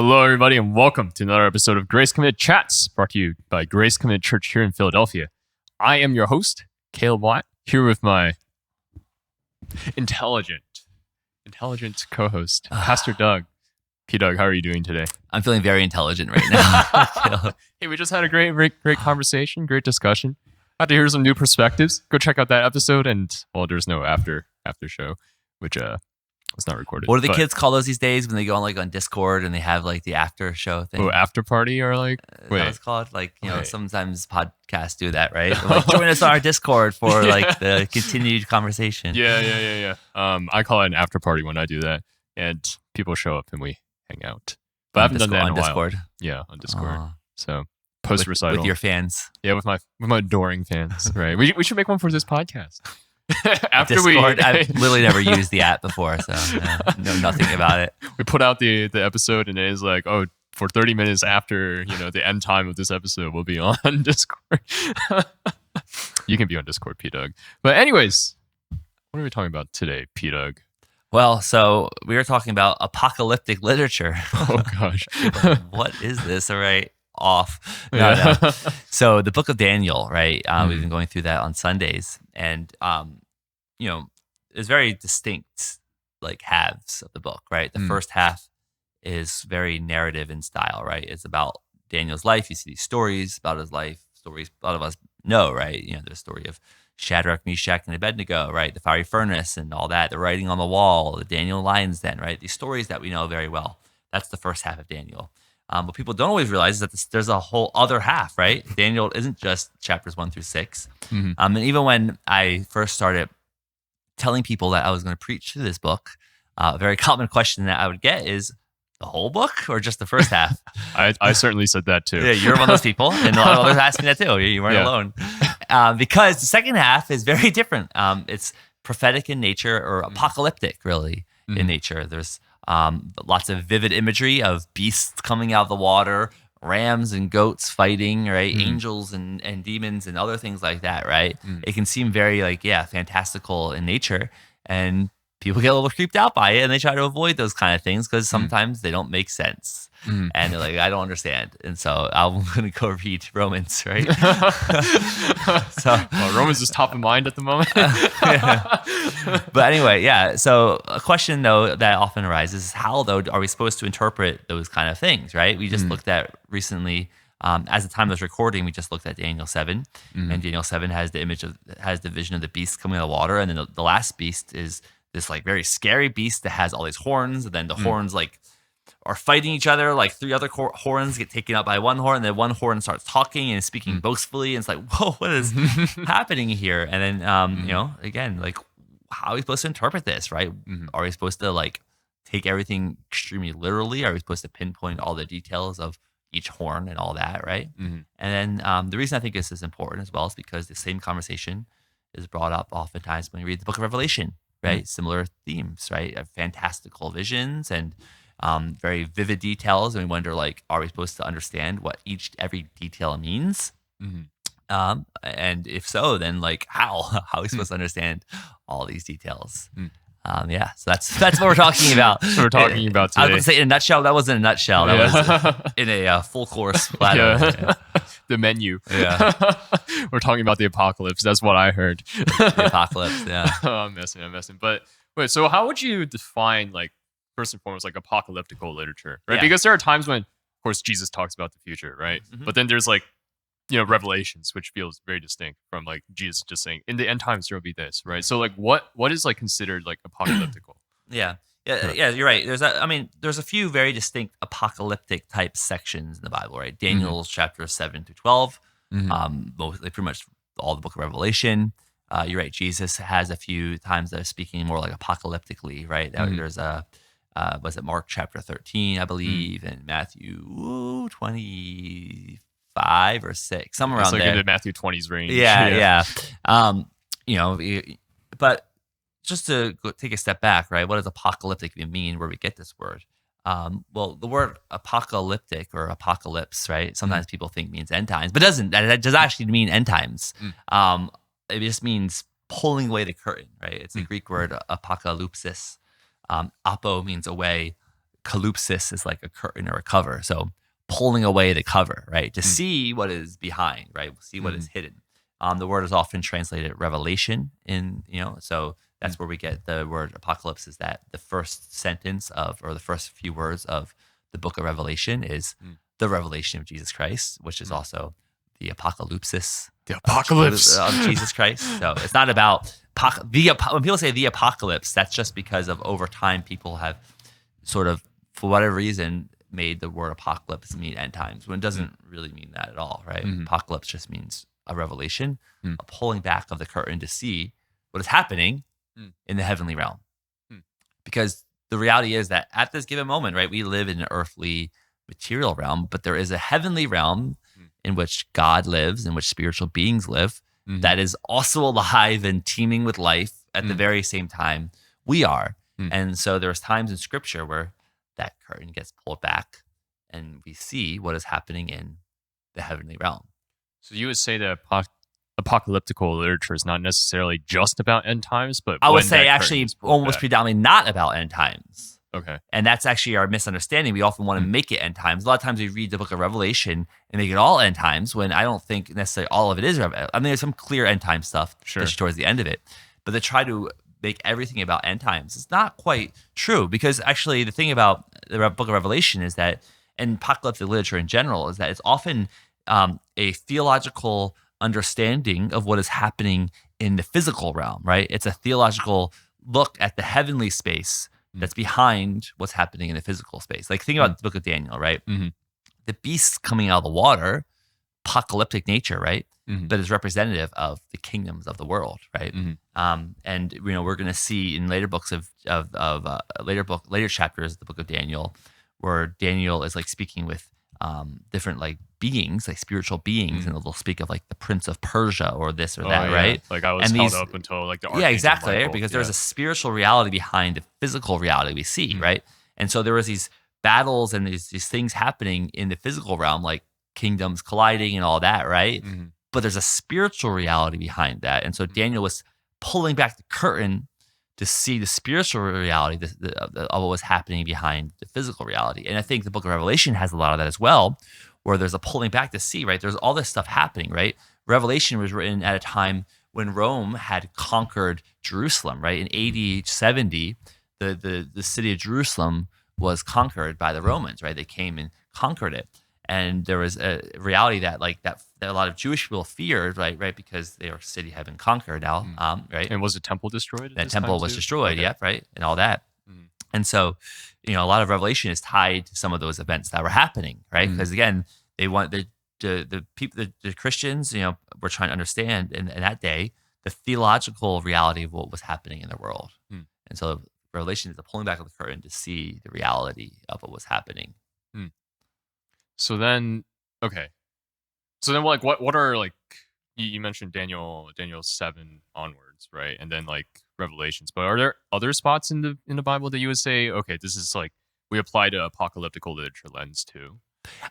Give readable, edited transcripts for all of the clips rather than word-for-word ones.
Hello, everybody, and welcome to another episode of Grace Committed Chats, brought to you by Grace Committed Church here in Philadelphia. I am your host, Caleb Watt, here with my intelligent co-host, Pastor Doug. P-Doug, how are you doing today? I'm feeling very intelligent right now. Hey, we just had a great conversation, great discussion. Got to hear some new perspectives. Go check out that episode, and well, there's no after show, which was not recorded. What do the kids call those these days when they go on Discord and they have like the after show thing? Oh, after party or like wait, what it's called? Like sometimes podcasts do that, right? Like, join us on our Discord for like the continued conversation. Yeah. I call it an after party when I do that, and people show up and we hang out. But I haven't done that in a while. Discord. Yeah, on Discord. So post recital with your fans. Yeah, with my adoring fans. Right. We should make one for this podcast. After Discord, I've literally never used the app before, so know nothing about it. We put out the episode, and it is like, oh, for 30 minutes after the end time of this episode, we'll be on Discord. You can be on Discord, P-Doug. But anyways, what are we talking about today, P-Doug? Well, so we were talking about apocalyptic literature. Oh gosh, what is this? All right. Off. No. So the book of Daniel, right? We've been going through that on Sundays, and there's very distinct like halves of the book, right? The first half is very narrative in style, right? It's about Daniel's life. You see these stories about his life, stories a lot of us know, right? The story of Shadrach, Meshach, and Abednego, right? The fiery furnace and all that, the writing on the wall, the Daniel lion's den, right? These stories that we know very well. That's the first half of Daniel. What people don't always realize is that there's a whole other half, right? Daniel isn't just chapters 1 through 6. And even when I first started telling people that I was going to preach through this book, a very common question that I would get is, the whole book or just the first half? I certainly said that too. Yeah, you're one of those people, and a lot of others asked me that too. You weren't alone. Because the second half is very different. It's prophetic in nature, or apocalyptic, really, in nature. There's lots of vivid imagery of beasts coming out of the water, rams and goats fighting, right? Angels and demons and other things like that, right? It can seem very fantastical in nature, and people get a little creeped out by it, and they try to avoid those kind of things because sometimes they don't make sense. And they're like, I don't understand. And so I'm going to go read Romans, right? Romans is top of mind at the moment. But anyway, so a question, though, that often arises is how, though, are we supposed to interpret those kind of things, right? We just looked at recently, as the time of this recording, we just looked at Daniel 7. And Daniel 7 has the vision of the beast coming out of the water. And then the last beast is this like very scary beast that has all these horns, and then the horns like are fighting each other. Like 3 other horns get taken out by one horn, and then one horn starts talking and speaking boastfully, and it's like, whoa, what is happening here? And then again, like, how are we supposed to interpret this, right? Are we supposed to like take everything extremely literally? Are we supposed to pinpoint all the details of each horn and all that, right? And then the reason I think this is important as well is because the same conversation is brought up oftentimes when you read the book of Revelation. Right, similar themes, right? Fantastical visions and very vivid details, and we wonder, like, are we supposed to understand what every detail means? And if so, then like, how are we supposed to understand all these details? So that's what we're talking about. That's what we're talking about today. I was going to say in a nutshell. That wasn't a nutshell. That was in a full course platter. The menu. We're talking about the apocalypse. That's what I heard. The apocalypse. Yeah. I'm messing. But wait, so how would you define, like, first and foremost, like, apocalyptical literature, right? Yeah. Because there are times when, of course, Jesus talks about the future, right? But then there's like, Revelations, which feels very distinct from like Jesus just saying, in the end times there will be this, right? So like, what is like considered like apocalyptical? Yeah, you're right. There's a few very distinct apocalyptic type sections in the Bible, right? Daniel's chapters 7 through 12, pretty much all the book of Revelation. You're right. Jesus has a few times that are speaking more like apocalyptically, right? There's was it Mark chapter 13, I believe, and Matthew 25 or 6, somewhere around like there. In the Matthew 20s range. Yeah. But just to take a step back, right? What does apocalyptic even mean? Where we get this word? Well, the word apocalyptic or apocalypse, right? Sometimes people think means end times, but doesn't. That does actually mean end times. It just means pulling away the curtain, right? It's the Greek word apokalypsis. Apo means away, calypsis is like a curtain or a cover. So pulling away the cover, right? To see what is behind, right? See what is hidden. The word is often translated revelation so that's where we get the word apocalypse, is that the first sentence of, or the first few words of the book of Revelation is the revelation of Jesus Christ, which is also the apocalypsis. The apocalypse of Jesus Christ. So it's not about when people say the apocalypse, that's just because of over time people have sort of, for whatever reason, made the word apocalypse mean end times, when it doesn't really mean that at all, right? Apocalypse just means a revelation, a pulling back of the curtain to see what is happening in the heavenly realm. Because the reality is that at this given moment, right, we live in an earthly material realm, but there is a heavenly realm in which God lives, in which spiritual beings live, that is also alive and teeming with life at the very same time we are. And so there's times in scripture where that curtain gets pulled back and we see what is happening in the heavenly realm. So you would say that apocalyptical literature is not necessarily just about end times, but I would say actually almost predominantly not about end times. Okay. And that's actually our misunderstanding. We often want to make it end times. A lot of times we read the book of Revelation and make it all end times, when I don't think necessarily all of it is. I mean, there's some clear end time stuff, especially towards the end of it. But they try to make everything about end times. It's not quite true, because actually the thing about the book of Revelation is that, and apocalyptic literature in general, is that it's often a theological understanding of what is happening in the physical realm, right? It's a theological look at the heavenly space that's behind what's happening in the physical space. Like think about the book of Daniel, right? The beasts coming out of the water, apocalyptic nature, right? But is representative of the kingdoms of the world, right? And we're going to see in later books later chapters of the book of Daniel, where Daniel is like speaking with different like beings, like spiritual beings, and they'll speak of like the Prince of Persia or this or that, right? Like I was held up until like the Archangel exactly, Michael. Right? Because there's a spiritual reality behind the physical reality we see, right? And so there was these battles and these things happening in the physical realm, like kingdoms colliding and all that, right? But there's a spiritual reality behind that, and so Daniel was pulling back the curtain to see the spiritual reality of what was happening behind the physical reality. And I think the book of Revelation has a lot of that as well, where there's a pulling back to see, right? There's all this stuff happening, right? Revelation was written at a time when Rome had conquered Jerusalem, right? In AD 70, the city of Jerusalem was conquered by the Romans, right? They came and conquered it. And there was a reality that a lot of Jewish people feared, right? Because their city had been conquered now, right? And was the temple destroyed? That temple was destroyed, right? And all that. And so, a lot of Revelation is tied to some of those events that were happening, right? Because again, they want the people, the Christians, were trying to understand in that day the theological reality of what was happening in the world. And so Revelation is the pulling back of the curtain to see the reality of what was happening. So then, okay. So then, like, what are like you mentioned Daniel 7 onwards, right? And then like Revelations. But are there other spots in the Bible that you would say, okay, this is like we apply to apocalyptical literature lens too?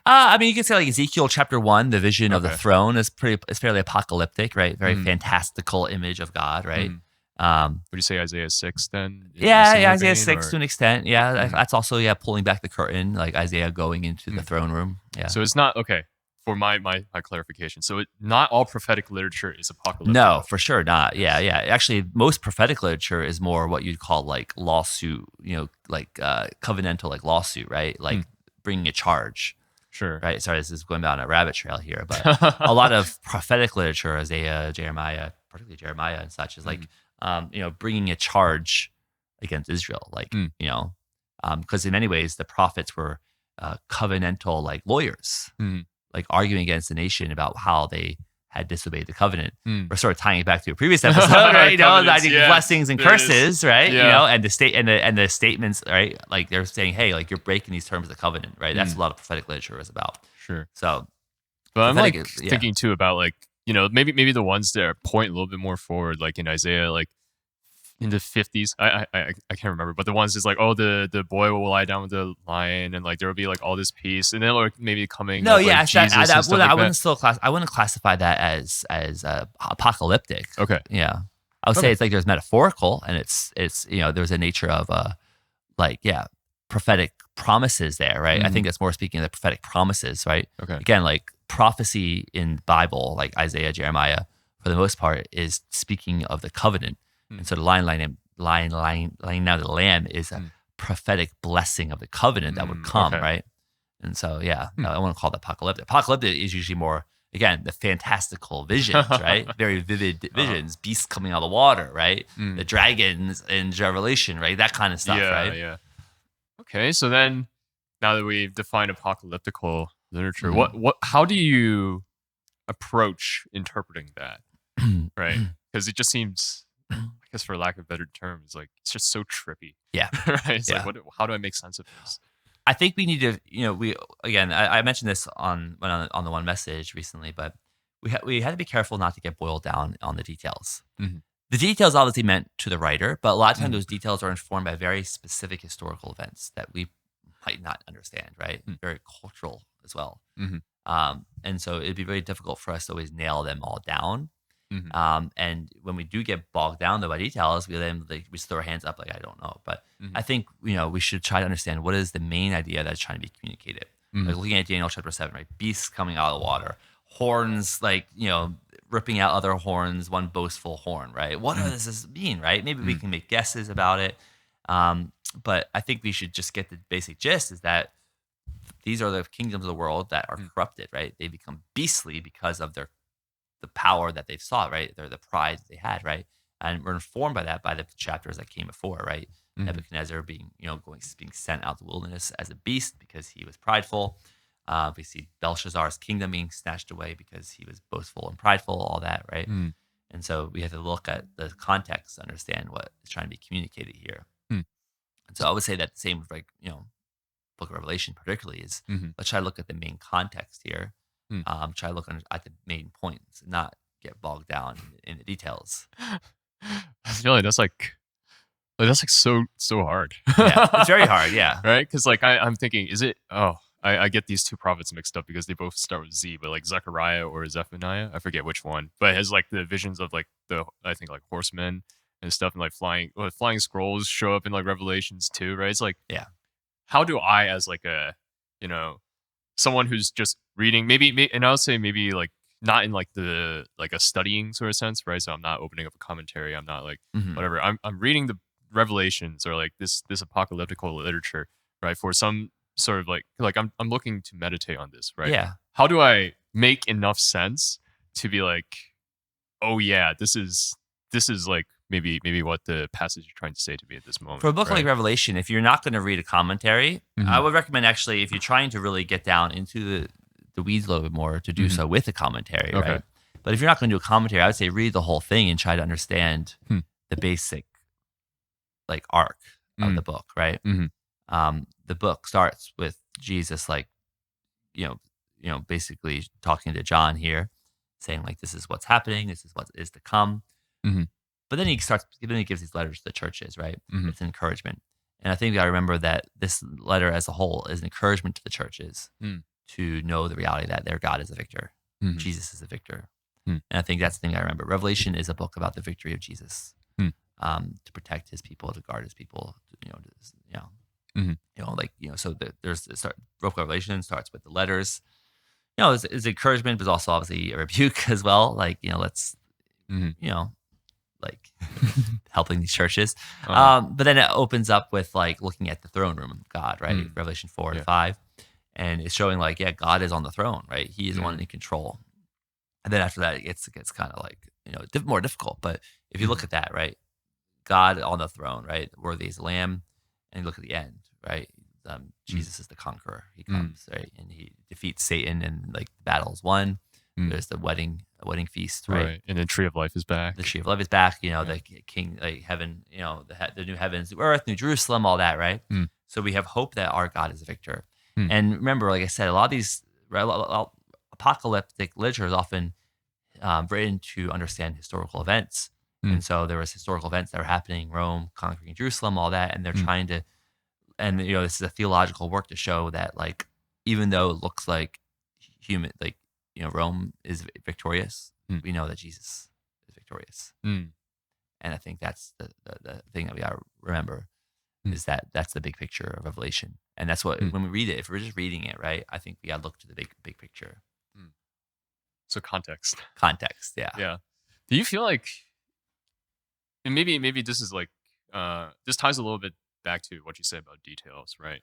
I mean, you could say like Ezekiel chapter 1, the vision of the throne is fairly apocalyptic, right? Very fantastical image of God, right? Would you say Isaiah 6 then? Isaiah 6 to an extent. Yeah, that's also pulling back the curtain, like Isaiah going into the throne room. Yeah. So it's not okay. For my clarification, so not all prophetic literature is apocalyptic. No, for sure not. Yeah. Actually, most prophetic literature is more what you'd call like lawsuit, like covenantal, like lawsuit, right? Like bringing a charge. Sure. Right. Sorry, this is going down a rabbit trail here, but a lot of prophetic literature, Isaiah, Jeremiah, particularly Jeremiah and such, is like bringing a charge against Israel, like because in many ways the prophets were covenantal like lawyers. Like arguing against the nation about how they had disobeyed the covenant. We're sort of tying it back to a previous episode, right? I think blessings and curses, right? And the state and the statements, right? Like they're saying, hey, like you're breaking these terms of the covenant, right? That's a lot of prophetic literature is about. Sure. So, but I'm like thinking too about like maybe the ones that point a little bit more forward, like in Isaiah, like in the 50s, I can't remember, but the ones is like, oh, the boy will lie down with the lion, and like there will be like all this peace, and then like maybe coming. No, up, like, Jesus I wouldn't classify that as apocalyptic. Okay. Yeah, I would say it's like there's metaphorical, and it's there's a nature of prophetic promises there, right? I think that's more speaking of the prophetic promises, right? Okay. Again, like prophecy in the Bible, like Isaiah, Jeremiah, for the most part, is speaking of the covenant. And so the laying down of the lamb is a prophetic blessing of the covenant that would come, okay. right? And so, I want to call it apocalyptic. Apocalyptic is usually more, again, the fantastical visions, right? Very vivid visions, beasts coming out of the water, right? The dragons in Revelation, right? That kind of stuff, right? Yeah. Okay, so then now that we've defined apocalyptical literature, how do you approach interpreting that? Right? Because it just seems, I guess, for lack of better terms, like it's just so trippy. Yeah. Right? It's Yeah. like, how do I make sense of this? I think we need to, I mentioned this on the one message recently, but we had to be careful not to get boiled down on the details. The details obviously meant to the writer, but a lot of times those details are informed by very specific historical events that we might not understand, right? Very cultural as well. And so it'd be very difficult for us to always nail them all down. And when we do get bogged down though by details, we just throw our hands up like, I don't know. But I think, we should try to understand what is the main idea that's trying to be communicated. Like looking at Daniel chapter 7, right? Beasts coming out of the water, horns, ripping out other horns, one boastful horn, right? What does this mean, right? Maybe we can make guesses about it. But I think we should just get the basic gist is that these are the kingdoms of the world that are corrupted, right? They become beastly because of the power that they've sought, right? They're the pride that they had, right? And we're informed by that by the chapters that came before, right? Nebuchadnezzar being sent out to the wilderness as a beast because he was prideful. We see Belshazzar's kingdom being snatched away because he was boastful and prideful, all that, right? And so we have to look at the context to understand what is trying to be communicated here. And so I would say that the same with Book of Revelation particularly is let's try to look at the main context here. Try to look at the main points, not get bogged down in the details. I feel like that's like so hard. Yeah, it's very hard. Yeah, Right? Because like I'm thinking, is it? Oh, I get these two prophets mixed up because they both start with Z, but like Zechariah or Zephaniah, I forget which one. But it has like the visions of like I think like horsemen and stuff, and like flying scrolls show up in like Revelations too, right? It's like, yeah. How do I, as like a someone who's just reading, maybe, and I would say maybe like not in like a studying sort of sense, right? So I'm not opening up a commentary. I'm not like whatever. I'm reading the Revelations or like this apocalyptical literature, right? For some sort of like I'm looking to meditate on this, right? Yeah. How do I make enough sense to be like, oh yeah, this is like maybe what the passage is trying to say to me at this moment. For a book like Revelation, if you're not going to read a commentary, I would recommend actually, if you're trying to really get down into the weeds a little bit more, to do so with a commentary, right? But if you're not going to do a commentary, I would say read the whole thing and try to understand the basic like arc of the book, right? The book starts with Jesus like, basically talking to John here, saying like, this is what's happening, this is what is to come. But then he gives these letters to the churches, right? It's an encouragement. And I think we got to remember that this letter as a whole is an encouragement to the churches to know the reality that their God is a victor. Jesus is a victor. And I think that's the thing I remember. Revelation is a book about the victory of Jesus to protect his people, to guard his people, so there's book of Revelation starts with the letters. It's encouragement, but also obviously a rebuke as well. Like, let's, like helping these churches. But then it opens up with like looking at the throne room of God, right? Revelation 4 and 5. And it's showing like, yeah, God is on the throne, right? He is the one in control. And then after that, it gets kind of like, more difficult. But if you look at that, right? God on the throne, right? Worthy is the Lamb. And you look at the end, right? Jesus is the conqueror. He comes, right? And he defeats Satan and like the battle is won. There's the wedding feast, right? And the tree of life is back. The tree of life is back. The king, like heaven, the new heavens, new earth, new Jerusalem, all that, right? So we have hope that our God is a victor. And remember, like I said, a lot of these apocalyptic literature is often written to understand historical events. And so there was historical events that were happening, Rome conquering Jerusalem, all that, and they're trying to, and this is a theological work to show that like even though it looks like human, like Rome is victorious, we know that Jesus is victorious. And I think that's the thing that we got to remember is that that's the big picture of Revelation. And that's what, when we read it, if we're just reading it, right, I think we got to look to the big picture. So context. Context, yeah. Yeah. Do you feel like, and maybe this is like, this ties a little bit back to what you said about details, right?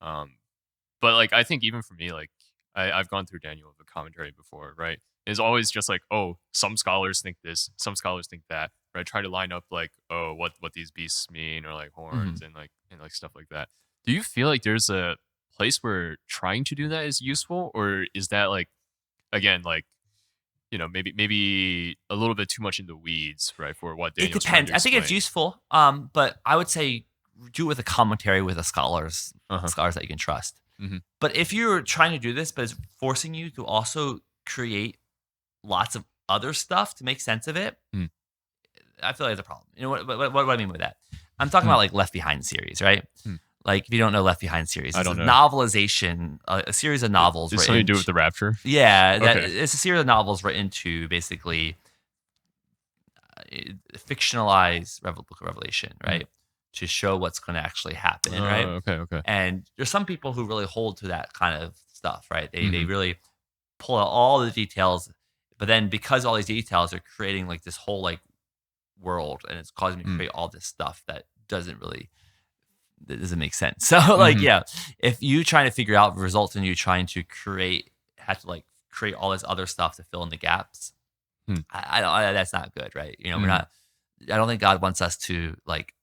But like, I think even for me, like, I've gone through Daniel with a commentary before, right? It's always just like, oh, some scholars think this, some scholars think that, right? Try to line up like, oh, what these beasts mean, or like horns and like stuff like that. Do you feel like there's a place where trying to do that is useful, or is that like, again, like, maybe a little bit too much in the weeds, right? For what It Daniel's trying depends. to I think it's explain. useful, but I would say do it with a commentary with a scholars that you can trust. But if you're trying to do this, but it's forcing you to also create lots of other stuff to make sense of it, I feel like there's a problem. You know what do I mean by that? I'm talking about like Left Behind series, right? Like if you don't know Left Behind series, I it's a don't know. novelization, a series of novels. Is something to do with the rapture? Yeah, Okay. it's a series of novels written to basically fictionalize book of Revelation, right? To show what's going to actually happen, right? Okay. And there's some people who really hold to that kind of stuff, right? They really pull out all the details, but then because all these details are creating like this whole like world, and it's causing me to create all this stuff that doesn't make sense. So like, yeah, if you trying to figure out results and you trying to have to like create all this other stuff to fill in the gaps, I don't. That's not good, right? You know, we're not. I don't think God wants us to like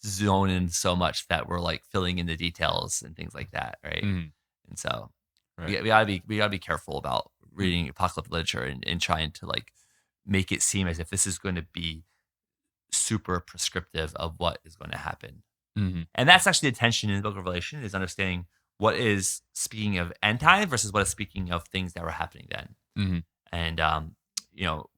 zone in so much that we're like filling in the details and things like that, right? And so we gotta be careful about reading apocalyptic literature and trying to like make it seem as if this is going to be super prescriptive of what is going to happen. And that's actually the tension in the book of Revelation, is understanding what is speaking of end time versus what is speaking of things that were happening then. And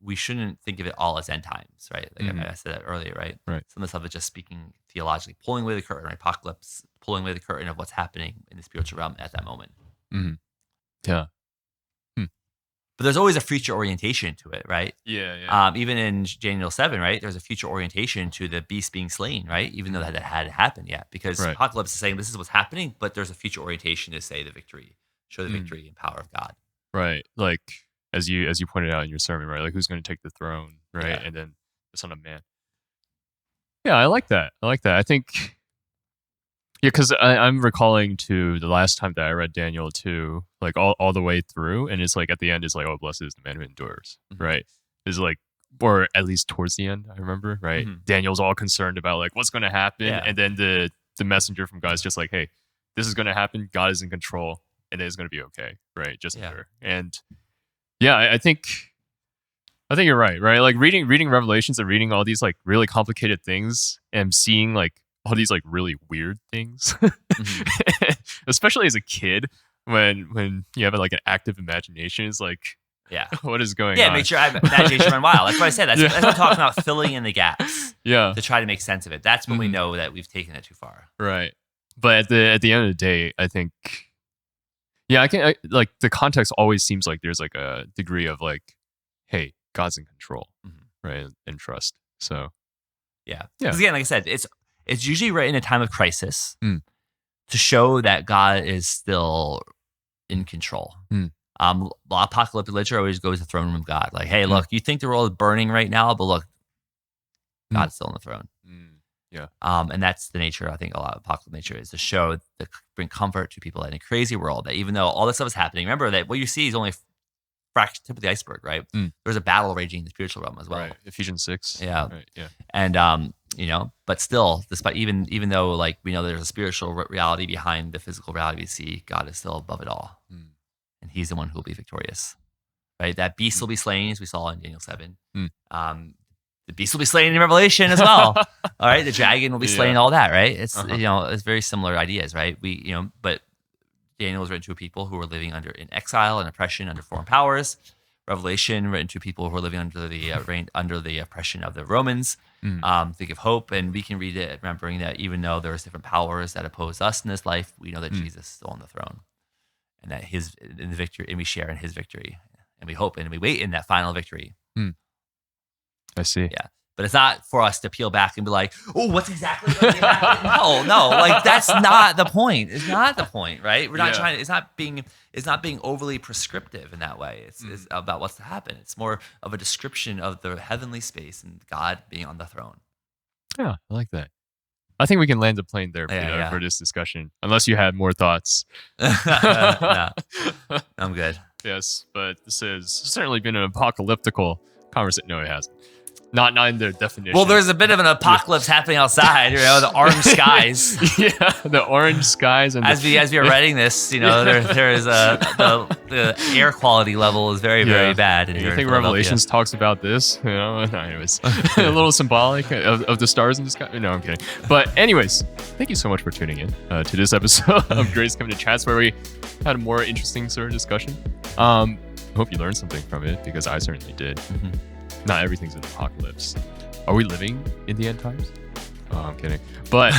we shouldn't think of it all as end times, right? Like I said that earlier, right? Right. Some of the stuff is just speaking theologically, pulling away the curtain, right? Apocalypse, pulling away the curtain of what's happening in the spiritual realm at that moment. Yeah. But there's always a future orientation to it, right? Yeah. Even in Daniel 7, right? There's a future orientation to the beast being slain, right? Even though that hadn't happened yet. Because Apocalypse is saying this is what's happening, but there's a future orientation to say the victory, show the victory and power of God. Right. Like as you pointed out in your sermon, right? Like who's going to take the throne, right? Yeah. And then the Son of Man. Yeah, I like that. I think, yeah, because I'm recalling to the last time that I read Daniel 2, like all the way through, and it's like at the end, it's like, oh, blessed is the man who endures, right? It's like, or at least towards the end, I remember, right? Daniel's all concerned about like what's going to happen, and then the messenger from God is just like, hey, this is going to happen. God is in control, and it's going to be okay, right? Just endure. And yeah, I think you're right? Like reading Revelations and reading all these like really complicated things and seeing like all these like really weird things, especially as a kid when you have like an active imagination, is like, what is going on? Yeah, make sure I have imagination run wild. That's what I said. That's what I'm talking about, filling in the gaps. Yeah, to try to make sense of it. That's when we know that we've taken it too far. Right. But at the end of the day, I think, yeah, like the context always seems like there's like a degree of like, hey, God's in control, right, and trust. So yeah. Because again, like I said, it's usually right in a time of crisis to show that God is still in control. Apocalyptic literature always goes to the throne room of God. Like, hey, look, you think the world is burning right now, but look, God's still on the throne. Yeah. And that's the nature, I think, a lot of apocalyptic nature is to show, to bring comfort to people in a crazy world, that even though all this stuff is happening, remember that what you see is only fraction tip of the iceberg, right? There's a battle raging in the spiritual realm as well. Right. Ephesians 6. Yeah. Right. Yeah. And but still, despite even though like we know there's a spiritual reality behind the physical reality we see, God is still above it all, and He's the one who will be victorious. Right? That beast will be slain, as we saw in Daniel 7. The beast will be slain in Revelation as well. All right, the dragon will be slain. All that, right? It's it's very similar ideas, right? But Daniel was written to people who were living in exile and oppression under foreign powers. Revelation written to people who were living under the oppression of the Romans. To give hope, and we can read it remembering that even though there's different powers that oppose us in this life, we know that Jesus is still on the throne, and that in the victory, and we share in His victory, and we hope and we wait in that final victory. I see. Yeah. But it's not for us to peel back and be like, oh, what's exactly going to happen? No, like that's not the point. It's not the point, right? We're not trying. It's not being overly prescriptive in that way. It's about what's to happen. It's more of a description of the heavenly space and God being on the throne. Yeah, I like that. I think we can land the plane there for this discussion, unless you had more thoughts. No, I'm good. Yes, but this has certainly been an apocalyptical conversation. No, it hasn't. Not in the definition. Well, there's a bit of an apocalypse happening outside. The orange skies. Yeah, the orange skies. And as we are writing this, there is the air quality level is very very bad. You think Revelations talks about this? Anyways, a little symbolic of the stars in the sky. No, I'm kidding. But anyways, thank you so much for tuning in to this episode of Grace Coming to Chats, where we had a more interesting sort of discussion. Hope you learned something from it, because I certainly did. Mm-hmm. Not everything's an apocalypse. Are we living in the end times? Oh, I'm kidding. But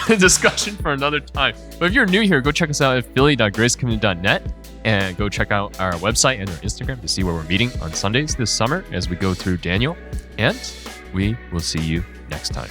discussion for another time. But if you're new here, go check us out at philly.gracecommunity.net and go check out our website and our Instagram to see where we're meeting on Sundays this summer as we go through Daniel. And we will see you next time.